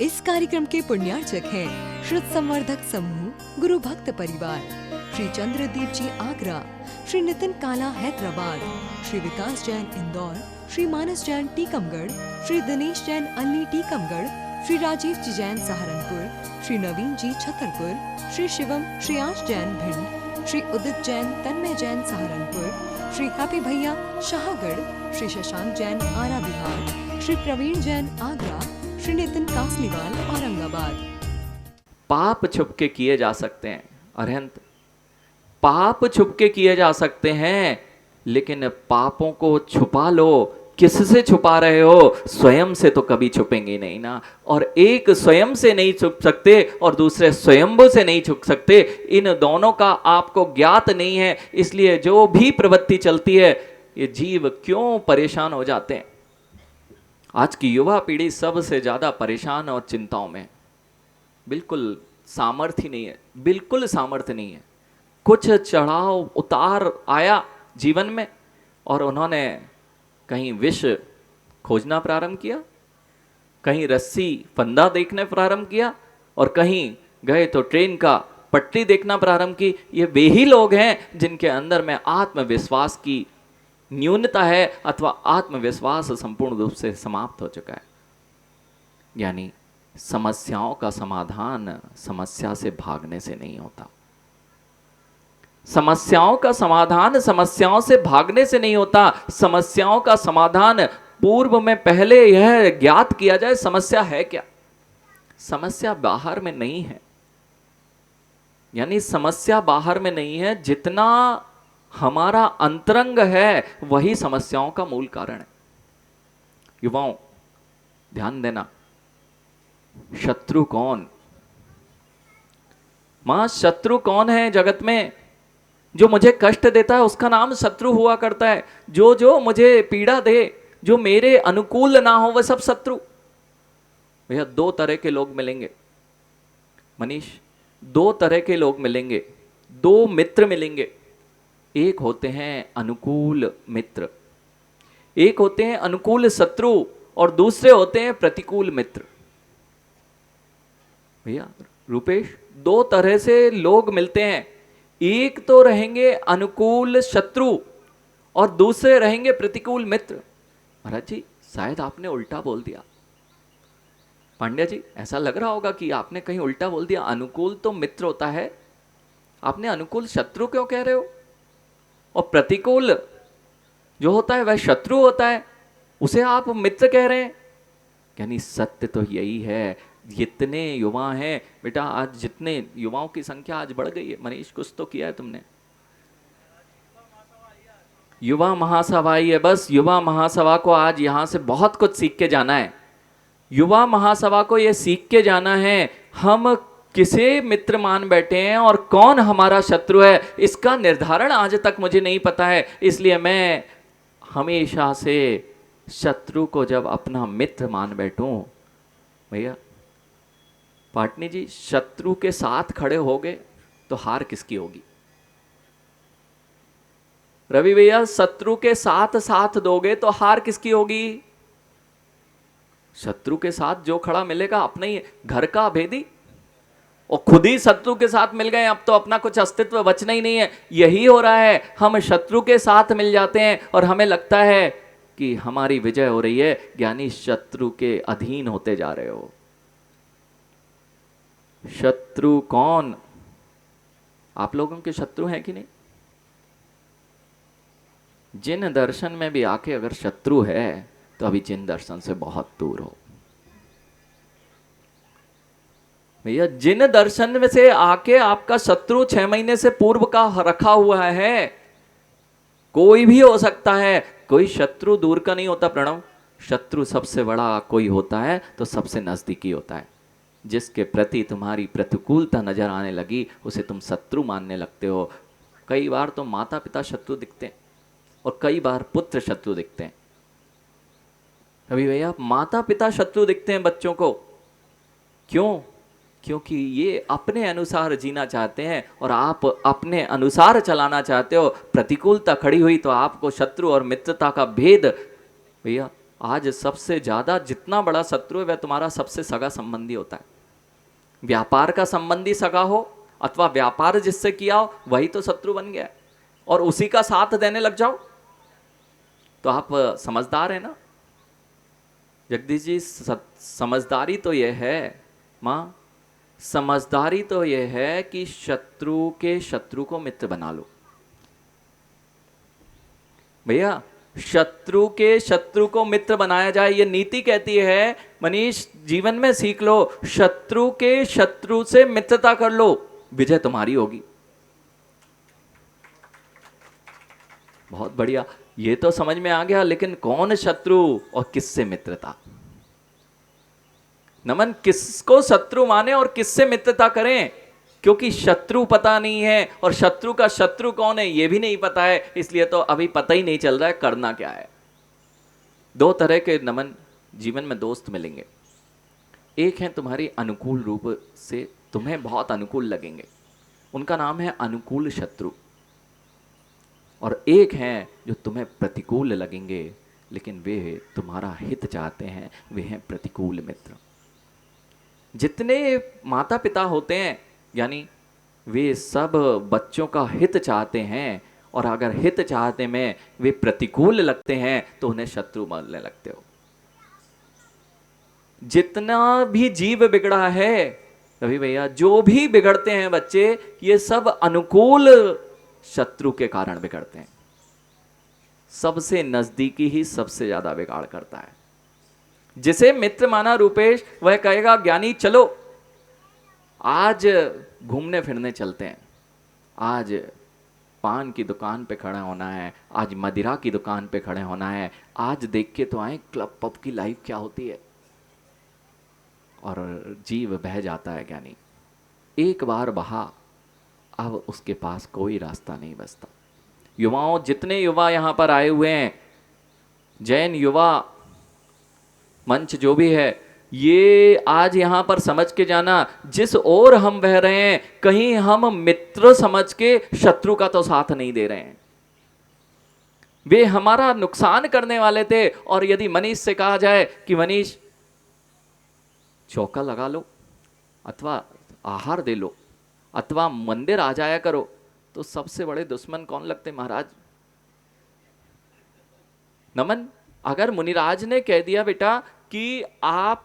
इस कार्यक्रम के पुण्यार्चक हैं श्रुत संवर्धक समूह गुरु भक्त परिवार, श्री चंद्रदीप जी आगरा, श्री नितिन काला हैदराबाद, श्री विकास जैन इंदौर, श्री मानस जैन टीकमगढ़, श्री दिनेश जैन अल्ली टीकमगढ़, श्री राजीव जी जैन सहारनपुर, श्री नवीन जी छतरपुर, श्री शिवम श्रेयांश जैन भिंड, श्री उदित जैन तन्मय जैन सहारनपुर, श्री हैप्पी भैया शाहगढ़, श्री शशांक जैन आरा बिहार, श्री प्रवीण जैन आगरा, श्री नितिन कासलीवाल औरंगाबाद। पाप छुपके किए जा सकते हैं, अरहंत पाप छुपके किए जा सकते हैं, लेकिन पापों को छुपा लो। किससे छुपा रहे हो? स्वयं से तो कभी छुपेंगे नहीं ना। और एक स्वयं से नहीं छुप सकते और दूसरे स्वयंभू से नहीं छुप सकते। इन दोनों का आपको ज्ञात नहीं है, इसलिए जो भी प्रवृत्ति चलती है ये जीव क्यों परेशान हो जाते हैं। आज की युवा पीढ़ी सबसे ज्यादा परेशान और चिंताओं में, बिल्कुल सामर्थ्य नहीं है, बिल्कुल सामर्थ्य नहीं है। कुछ चढ़ाव उतार आया जीवन में और उन्होंने कहीं विष खोजना प्रारंभ किया, कहीं रस्सी फंदा देखने प्रारंभ किया और कहीं गए तो ट्रेन का पटरी देखना प्रारंभ की। ये वे ही लोग हैं जिनके अंदर में आत्मविश्वास की न्यूनता है अथवा आत्मविश्वास संपूर्ण रूप से समाप्त हो चुका है। यानी समस्याओं का समाधान समस्या से भागने से नहीं होता। समस्याओं का समाधान समस्याओं से भागने से नहीं होता। समस्याओं का समाधान पूर्व में पहले यह ज्ञात किया जाए समस्या है क्या। समस्या बाहर में नहीं है, यानी समस्या बाहर में नहीं है, जितना हमारा अंतरंग है वही समस्याओं का मूल कारण है। युवाओं ध्यान देना, शत्रु कौन? मां शत्रु कौन है जगत में? जो मुझे कष्ट देता है उसका नाम शत्रु हुआ करता है। जो मुझे पीड़ा दे, जो मेरे अनुकूल ना हो, वह सब शत्रु। भैया दो तरह के लोग मिलेंगे मनीष, दो तरह के लोग मिलेंगे, दो मित्र मिलेंगे। एक होते हैं अनुकूल मित्र, एक होते हैं अनुकूल शत्रु और दूसरे होते हैं प्रतिकूल मित्र। भैया रूपेश, दो तरह से लोग मिलते हैं। एक तो रहेंगे अनुकूल शत्रु और दूसरे रहेंगे प्रतिकूल मित्र। महाराज जी शायद आपने उल्टा बोल दिया। पांड्या जी ऐसा लग रहा होगा कि आपने कहीं उल्टा बोल दिया। अनुकूल तो मित्र होता है, आपने अनुकूल शत्रु क्यों कह रहे हो? और प्रतिकूल जो होता है वह शत्रु होता है, उसे आप मित्र कह रहे हैं। यानी सत्य तो यही है। जितने युवा हैं बेटा, आज जितने युवाओं की संख्या आज बढ़ गई है। मनीष कुछ तो किया है तुमने, युवा महासभा आई है। बस युवा महासभा को आज यहां से बहुत कुछ सीख के जाना है। युवा महासभा को यह सीख के जाना है हम किसे मित्र मान बैठे हैं और कौन हमारा शत्रु है, इसका निर्धारण आज तक मुझे नहीं पता है। इसलिए मैं हमेशा से शत्रु को जब अपना मित्र मान बैठूं, भैया पाटनी जी शत्रु के साथ खड़े हो गए तो हार किसकी होगी? रवि भैया शत्रु के साथ साथ दोगे तो हार किसकी होगी? शत्रु के साथ जो खड़ा मिलेगा अपना ही घर का अभेदी, और खुद ही शत्रु के साथ मिल गए, अब तो अपना कुछ अस्तित्व बचना ही नहीं है। यही हो रहा है, हम शत्रु के साथ मिल जाते हैं और हमें लगता है कि हमारी विजय हो रही है, यानी शत्रु के अधीन होते जा रहे हो। शत्रु कौन? आप लोगों के शत्रु हैं कि नहीं? जिन दर्शन में भी आके अगर शत्रु है तो अभी जिन दर्शन से बहुत दूर हो। भैया जिन दर्शन में से आके आपका शत्रु 6 महीने से पूर्व का रखा हुआ है, कोई भी हो सकता है, कोई शत्रु दूर का नहीं होता। प्रणव, शत्रु सबसे बड़ा कोई होता है तो सबसे नजदीकी होता है। जिसके प्रति तुम्हारी प्रतिकूलता नजर आने लगी उसे तुम शत्रु मानने लगते हो। कई बार तो माता पिता शत्रु दिखते हैं और कई बार पुत्र शत्रु दिखते हैं। अभी भैया माता पिता शत्रु दिखते हैं बच्चों को, क्यों? क्योंकि ये अपने अनुसार जीना चाहते हैं और आप अपने अनुसार चलाना चाहते हो। प्रतिकूलता खड़ी हुई तो आपको शत्रु और मित्रता का भेद भैया आज सबसे ज्यादा जितना बड़ा शत्रु है वह तुम्हारा सबसे सगा संबंधी होता है। व्यापार का संबंधी सगा हो अथवा व्यापार जिससे किया हो वही तो शत्रु बन गया है, और उसी का साथ देने लग जाओ तो आप समझदार है ना जगदीश जी। समझदारी तो यह है माँ, समझदारी तो यह है कि शत्रु के शत्रु को मित्र बना लो। भैया शत्रु के शत्रु को मित्र बनाया जाए, ये नीति कहती है। मनीष जीवन में सीख लो, शत्रु के शत्रु से मित्रता कर लो, विजय तुम्हारी होगी। बहुत बढ़िया, ये तो समझ में आ गया, लेकिन कौन शत्रु और किससे मित्रता? नमन, किसको शत्रु माने और किससे मित्रता करें? क्योंकि शत्रु पता नहीं है और शत्रु का शत्रु कौन है ये भी नहीं पता है, इसलिए तो अभी पता ही नहीं चल रहा है करना क्या है। दो तरह के नमन जीवन में दोस्त मिलेंगे। एक है तुम्हारी अनुकूल रूप से तुम्हें बहुत अनुकूल लगेंगे, उनका नाम है अनुकूल शत्रु। और एक है जो तुम्हें प्रतिकूल लगेंगे लेकिन वे तुम्हारा हित चाहते हैं, वे हैं प्रतिकूल मित्र। जितने माता पिता होते हैं यानी वे सब बच्चों का हित चाहते हैं, और अगर हित चाहते में वे प्रतिकूल लगते हैं तो उन्हें शत्रु मानने लगते हो। जितना भी जीव बिगड़ा है रवि भैया, जो भी बिगड़ते हैं बच्चे, ये सब अनुकूल शत्रु के कारण बिगड़ते हैं। सबसे नजदीकी ही सबसे ज्यादा बिगाड़ करता है। जिसे मित्र माना रूपेश, वह कहेगा ज्ञानी चलो आज घूमने फिरने चलते हैं, आज पान की दुकान पे खड़ा होना है, आज मदिरा की दुकान पे खड़े होना है, आज देख के तो आए क्लब पब की लाइफ क्या होती है। और जीव बह जाता है ज्ञानी, एक बार बहा अब उसके पास कोई रास्ता नहीं बचता। युवाओं, जितने युवा यहां पर आए हुए हैं, जैन युवा मंच जो भी है, ये आज यहां पर समझ के जाना, जिस ओर हम बह रहे हैं कहीं हम मित्र समझ के शत्रु का तो साथ नहीं दे रहे हैं। वे हमारा नुकसान करने वाले थे, और यदि मनीष से कहा जाए कि मनीष चौका लगा लो अथवा आहार दे लो अथवा मंदिर आ जाया करो, तो सबसे बड़े दुश्मन कौन लगते महाराज? नमन, अगर मुनिराज ने कह दिया बेटा कि आप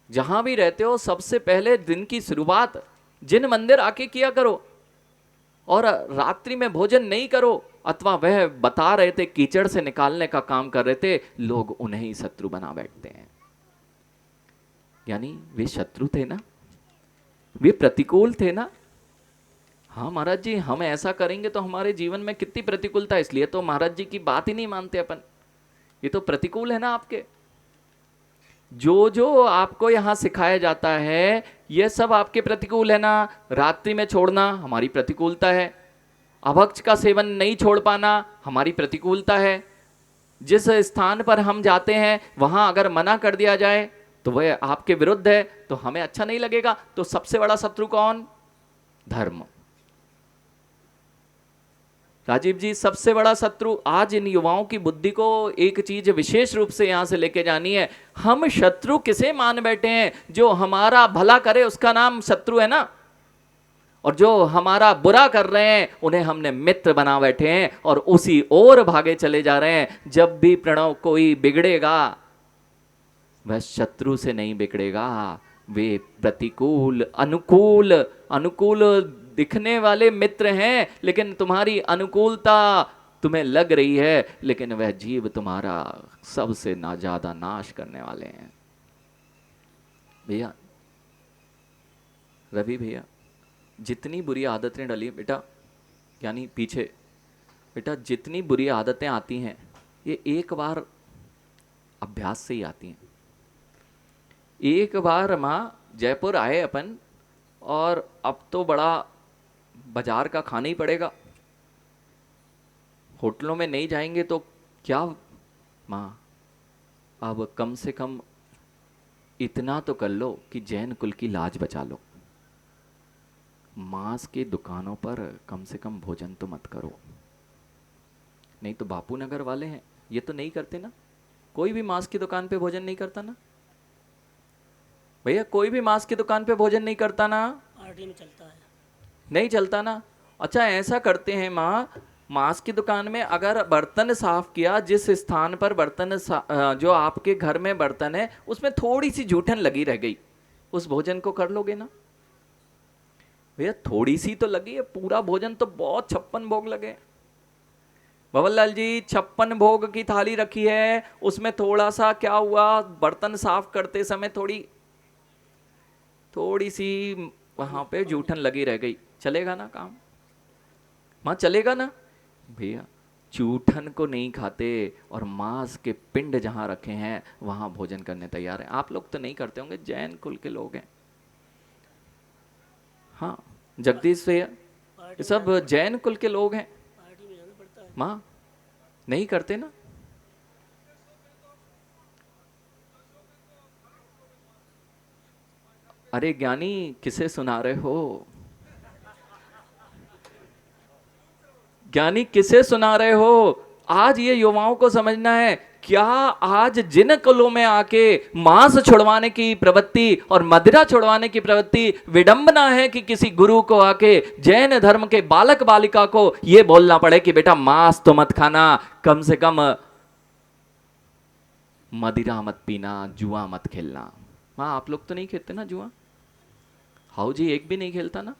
जहां भी रहते हो सबसे पहले दिन की शुरुआत जिन मंदिर आके किया करो और रात्रि में भोजन नहीं करो, अथवा वह बता रहे थे कीचड़ से निकालने का काम कर रहे थे, लोग उन्हें ही शत्रु बना बैठते हैं। यानी वे शत्रु थे ना, वे प्रतिकूल थे ना। हाँ महाराज जी, हम ऐसा करेंगे तो हमारे जीवन में कितनी प्रतिकूलता है, इसलिए तो महाराज जी की बात ही नहीं मानते अपन। ये तो प्रतिकूल है ना आपके। जो जो आपको यहां सिखाया जाता है ये सब आपके प्रतिकूल है ना। रात्रि में छोड़ना हमारी प्रतिकूलता है, अभक्ष का सेवन नहीं छोड़ पाना हमारी प्रतिकूलता है। जिस स्थान पर हम जाते हैं वहां अगर मना कर दिया जाए तो वह आपके विरुद्ध है, तो हमें अच्छा नहीं लगेगा। तो सबसे बड़ा शत्रु कौन? धर्म। राजीव जी, सबसे बड़ा शत्रु, आज इन युवाओं की बुद्धि को एक चीज विशेष रूप से यहां से लेके जानी है। हम शत्रु किसे मान बैठे हैं? जो हमारा भला करे उसका नाम शत्रु है ना, और जो हमारा बुरा कर रहे हैं उन्हें हमने मित्र बना बैठे हैं और उसी ओर भागे चले जा रहे हैं। जब भी प्रणव कोई बिगड़ेगा वह शत्रु से नहीं बिगड़ेगा, वे प्रतिकूल अनुकूल दिखने वाले मित्र हैं, लेकिन तुम्हारी अनुकूलता तुम्हें लग रही है, लेकिन वह जीव तुम्हारा सबसे ना ज्यादा नाश करने वाले हैं। भैया रवि भैया, जितनी बुरी आदतें डली बेटा, यानी पीछे बेटा जितनी बुरी आदतें आती हैं ये एक बार अभ्यास से ही आती हैं। एक बार माँ जयपुर आए अपन, और अब तो बड़ा बाजार का खाना ही पड़ेगा, होटलों में नहीं जाएंगे तो क्या माँ, अब कम से कम इतना तो कर लो कि जैन कुल की लाज बचा लो। मांस की दुकानों पर कम से कम भोजन तो मत करो, नहीं तो बापू नगर वाले हैं ये तो नहीं करते ना, कोई भी मांस की दुकान पे भोजन नहीं करता ना भैया, कोई भी मांस की दुकान पे भोजन नहीं करता ना, पार्टी में चलता है। नहीं चलता ना। अच्छा ऐसा करते हैं माँ, मांस की दुकान में अगर बर्तन साफ किया, जिस स्थान पर जो आपके घर में बर्तन है उसमें थोड़ी सी जूठन लगी रह गई, उस भोजन को कर लोगे ना भैया? थोड़ी सी तो लगी है, पूरा भोजन तो बहुत 56 भोग लगे। भवन लाल जी 56 भोग की थाली रखी है, उसमें थोड़ा सा क्या हुआ, बर्तन साफ करते समय थोड़ी सी वहां पे जूठन लगी रह गई, चलेगा ना काम? मां चलेगा ना भैया? जूठन को नहीं खाते और मांस के पिंड जहां रखे हैं वहां भोजन करने तैयार हैं। आप लोग तो नहीं करते होंगे, जैन कुल के लोग हैं। हाँ जगदीश भैया, ये सब जैन कुल के लोग हैं। पार्टी में जाना पड़ता है। माँ नहीं करते ना? अरे ज्ञानी किसे सुना रहे हो? ज्ञानी किसे सुना रहे हो? आज ये युवाओं को समझना है, क्या आज जिन कुलों में आके मांस छुड़वाने की प्रवृत्ति और मदिरा छुड़वाने की प्रवृत्ति विडंबना है कि किसी गुरु को आके जैन धर्म के बालक बालिका को ये बोलना पड़े कि बेटा मांस तो मत खाना, कम से कम मदिरा मत पीना, जुआ मत खेलना। हाँ आप लोग तो नहीं खेलते ना जुआ? हाउ जी एक भी नहीं खेलता ना?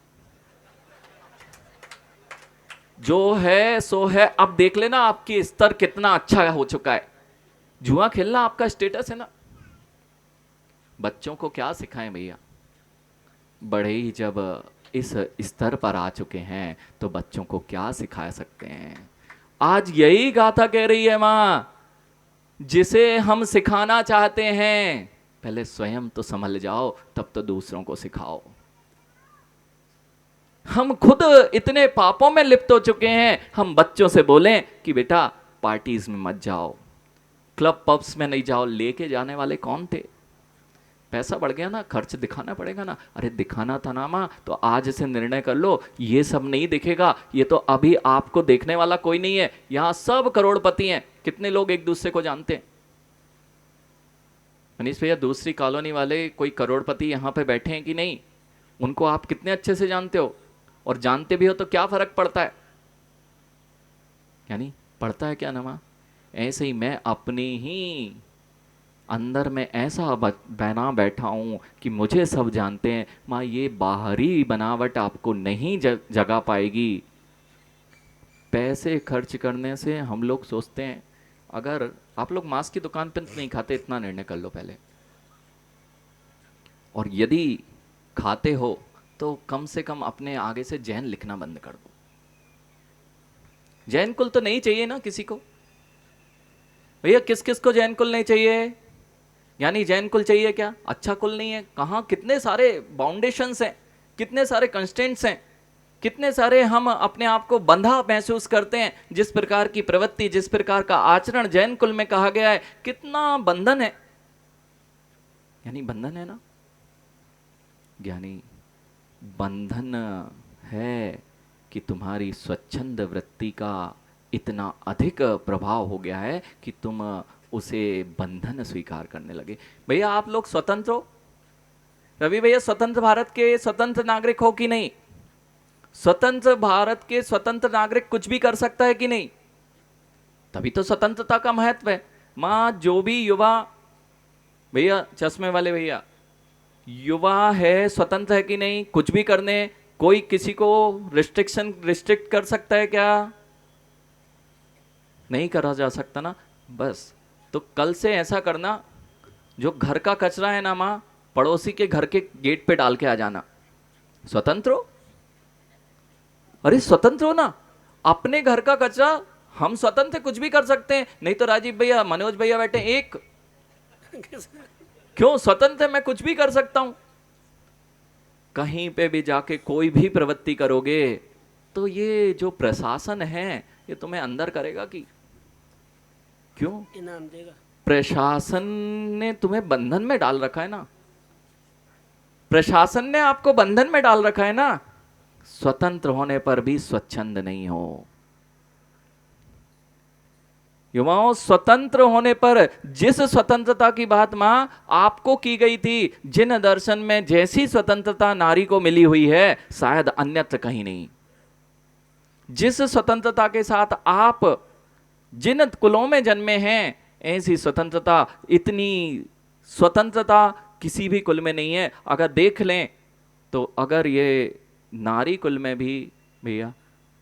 जो है सो है। अब देख लेना आपकी स्तर कितना अच्छा हो चुका है। जुआ खेलना आपका स्टेटस है ना। बच्चों को क्या सिखाएं भैया? बड़े ही जब इस स्तर पर आ चुके हैं तो बच्चों को क्या सिखा सकते हैं? आज यही गाथा कह रही है मां, जिसे हम सिखाना चाहते हैं पहले स्वयं तो संभल जाओ, तब तो दूसरों को सिखाओ। हम खुद इतने पापों में लिप्त हो चुके हैं, हम बच्चों से बोलें कि बेटा पार्टीज में मत जाओ, क्लब पब्स में नहीं जाओ। लेके जाने वाले कौन थे? पैसा बढ़ गया ना, खर्च दिखाना पड़ेगा ना। अरे दिखाना था ना माँ, तो आज से निर्णय कर लो ये सब नहीं दिखेगा। ये तो अभी आपको देखने वाला कोई नहीं है, यहां सब करोड़पति हैं। कितने लोग एक दूसरे को जानते हैं? मनीष भैया दूसरी कॉलोनी वाले कोई करोड़पति यहां पे बैठे हैं कि नहीं? उनको आप कितने अच्छे से जानते हो? और जानते भी हो तो क्या फर्क पड़ता है? यानी पड़ता है क्या ना माँ? ऐसे ही मैं अपनी ही अंदर में ऐसा बना बैठा हूं कि मुझे सब जानते हैं। माँ ये बाहरी बनावट आपको नहीं जगा पाएगी। पैसे खर्च करने से हम लोग सोचते हैं, अगर आप लोग मांस की दुकान पर नहीं खाते, इतना निर्णय कर लो पहले। और यदि खाते हो तो कम से कम अपने आगे से जैन लिखना बंद कर दो। जैन कुल तो नहीं चाहिए ना किसी को भैया? किस किस को जैन कुल नहीं चाहिए? यानी जैन कुल चाहिए क्या? अच्छा कुल नहीं है? कहां कितने सारे बाउंडेशंस हैं, कितने सारे कंस्टेंट्स हैं, कितने सारे हम अपने आप को बंधा महसूस करते हैं। जिस प्रकार की प्रवृत्ति, जिस प्रकार का आचरण जैन कुल में कहा गया है, कितना बंधन है। यानी बंधन है ना ज्ञानी? बंधन है कि तुम्हारी स्वच्छंद वृत्ति का इतना अधिक प्रभाव हो गया है कि तुम उसे बंधन स्वीकार करने लगे। भैया आप लोग स्वतंत्र हो? रवि भैया स्वतंत्र भारत के स्वतंत्र नागरिक हो कि नहीं? स्वतंत्र भारत के स्वतंत्र नागरिक कुछ भी कर सकता है कि नहीं? तभी तो स्वतंत्रता का महत्व है। मां जो भी युवा, भैया चश्मे वाले भैया, युवा है स्वतंत्र है कि नहीं? कुछ भी करने, कोई किसी को रिस्ट्रिक्ट कर सकता है क्या? नहीं करा जा सकता ना। बस तो कल से ऐसा करना, जो घर का कचरा है ना माँ, पड़ोसी के घर के गेट पे डाल के आ जाना। स्वतंत्र हो? अरे स्वतंत्र हो ना। अपने घर का कचरा हम स्वतंत्र कुछ भी कर सकते हैं। नहीं तो राजीव भैया, मनोज भैया बैठे एक क्यों स्वतंत्र? मैं कुछ भी कर सकता हूं। कहीं पे भी जाके कोई भी प्रवृत्ति करोगे तो ये जो प्रशासन है ये तुम्हें अंदर करेगा कि क्यों? इनाम देगा। प्रशासन ने तुम्हें बंधन में डाल रखा है ना। प्रशासन ने आपको बंधन में डाल रखा है ना। स्वतंत्र होने पर भी स्वच्छंद नहीं हो। युवाओं, स्वतंत्र होने पर जिस स्वतंत्रता की बात मां आपको की गई थी, जिन दर्शन में जैसी स्वतंत्रता नारी को मिली हुई है, शायद अन्यत्र कहीं नहीं। जिस स्वतंत्रता के साथ आप जिन कुलों में जन्मे हैं, ऐसी स्वतंत्रता, इतनी स्वतंत्रता किसी भी कुल में नहीं है। अगर देख लें तो अगर ये नारी कुल में भी भैया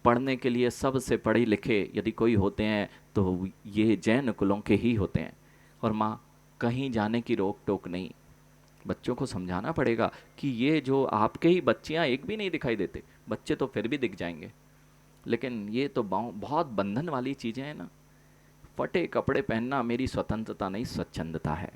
पढ़ने के लिए सबसे पढ़े लिखे यदि कोई होते हैं तो ये जैन कुलों के ही होते हैं। और माँ, कहीं जाने की रोक टोक नहीं। बच्चों को समझाना पड़ेगा कि ये जो आपके ही बच्चियाँ एक भी नहीं दिखाई देते, बच्चे तो फिर भी दिख जाएंगे, लेकिन ये तो बहुत बंधन वाली चीज़ें हैं ना। फटे कपड़े पहनना मेरी स्वतंत्रता नहीं, स्वच्छंदता है।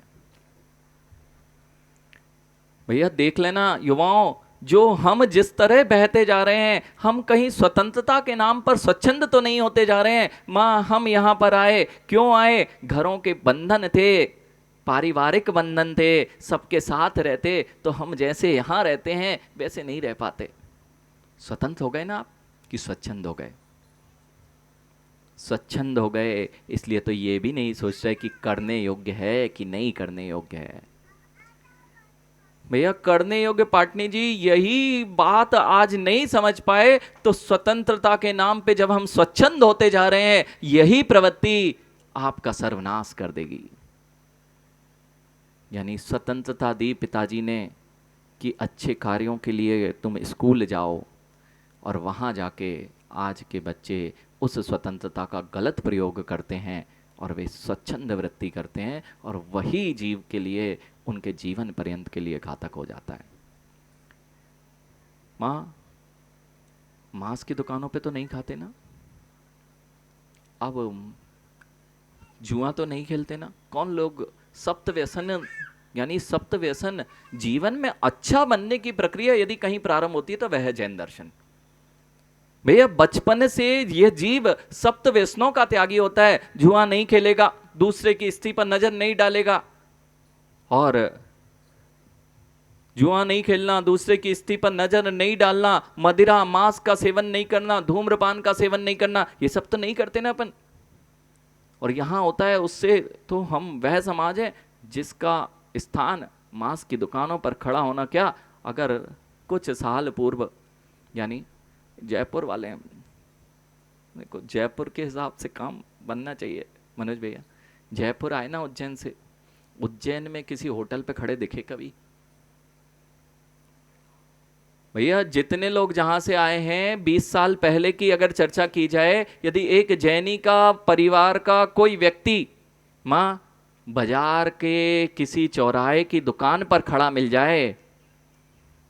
भैया देख लेना युवाओं, जो हम जिस तरह बहते जा रहे हैं, हम कहीं स्वतंत्रता के नाम पर स्वच्छंद तो नहीं होते जा रहे हैं। माँ, हम यहाँ पर आए, क्यों आए? घरों के बंधन थे, पारिवारिक बंधन थे, सबके साथ रहते, तो हम जैसे यहाँ रहते हैं वैसे नहीं रह पाते। स्वतंत्र हो गए ना आप, कि स्वच्छंद हो गए? स्वच्छंद हो गए, इसलिए तो ये भी नहीं सोच रहे कि करने योग्य है कि नहीं करने योग्य है। भैया करने योग्य पाटनी जी, यही बात आज नहीं समझ पाए तो स्वतंत्रता के नाम पे जब हम स्वच्छंद होते जा रहे हैं, यही प्रवृत्ति आपका सर्वनाश कर देगी। यानी स्वतंत्रता दी पिताजी ने कि अच्छे कार्यों के लिए तुम स्कूल जाओ, और वहाँ जाके आज के बच्चे उस स्वतंत्रता का गलत प्रयोग करते हैं और वे स्वच्छंद वृत्ति करते हैं, और वही जीव के लिए, उनके जीवन पर्यंत के लिए घातक हो जाता है। माँ, मांस की दुकानों पे तो नहीं खाते ना, अब जुआ तो नहीं खेलते ना। कौन लोग सप्त व्यसन, यानी सप्त व्यसन जीवन में अच्छा बनने की प्रक्रिया यदि कहीं प्रारंभ होती है तो वह है जैन दर्शन। भैया बचपन से यह जीव सप्त व्यसनों का त्यागी होता है। जुआ नहीं खेलेगा, दूसरे की स्त्री पर नजर नहीं डालेगा, और जुआ नहीं खेलना, दूसरे की स्त्री पर नजर नहीं डालना, मदिरा मांस का सेवन नहीं करना, धूम्रपान का सेवन नहीं करना, ये सब तो नहीं करते ना अपन। और यहां होता है, उससे तो हम वह समाज है जिसका स्थान मांस की दुकानों पर खड़ा होना क्या। अगर कुछ साल पूर्व, यानी जयपुर वाले हैं, देखो जयपुर के हिसाब से काम बनना चाहिए मनोज भैया। जयपुर आए ना उज्जैन से, उज्जैन में किसी होटल पे खड़े दिखे कभी? भैया जितने लोग जहां से आए हैं, 20 साल पहले की अगर चर्चा की जाए, यदि एक जैनी का परिवार का कोई व्यक्ति माँ बाजार के किसी चौराहे की दुकान पर खड़ा मिल जाए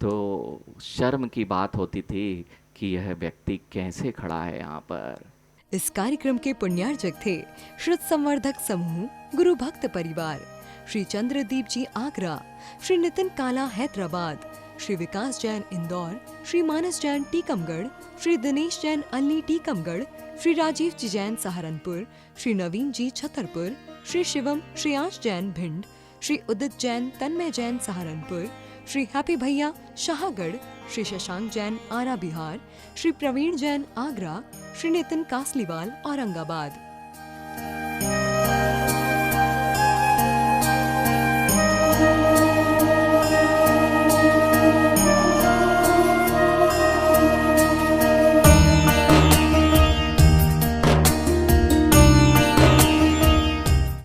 तो शर्म की बात होती थी कि यह व्यक्ति कैसे खड़ा है यहाँ पर। इस कार्यक्रम के पुण्यार्चक थे श्रुत संवर्धक समूह गुरु भक्त परिवार, श्री चंद्रदीप जी आगरा, श्री नितिन काला हैदराबाद, श्री विकास जैन इंदौर, श्री मानस जैन टीकमगढ़, श्री दिनेश जैन अल्ली टीकमगढ़, श्री राजीव जी जैन सहारनपुर, श्री नवीन जी छतरपुर, श्री शिवम श्रेयांश जैन भिंड, श्री उदित जैन तन्मय जैन सहारनपुर, श्री हैप्पी भैया शाहगढ़, श्री शशांक जैन आरा बिहार, श्री प्रवीण जैन आगरा, श्री नितिन कासलीवाल औरंगाबाद।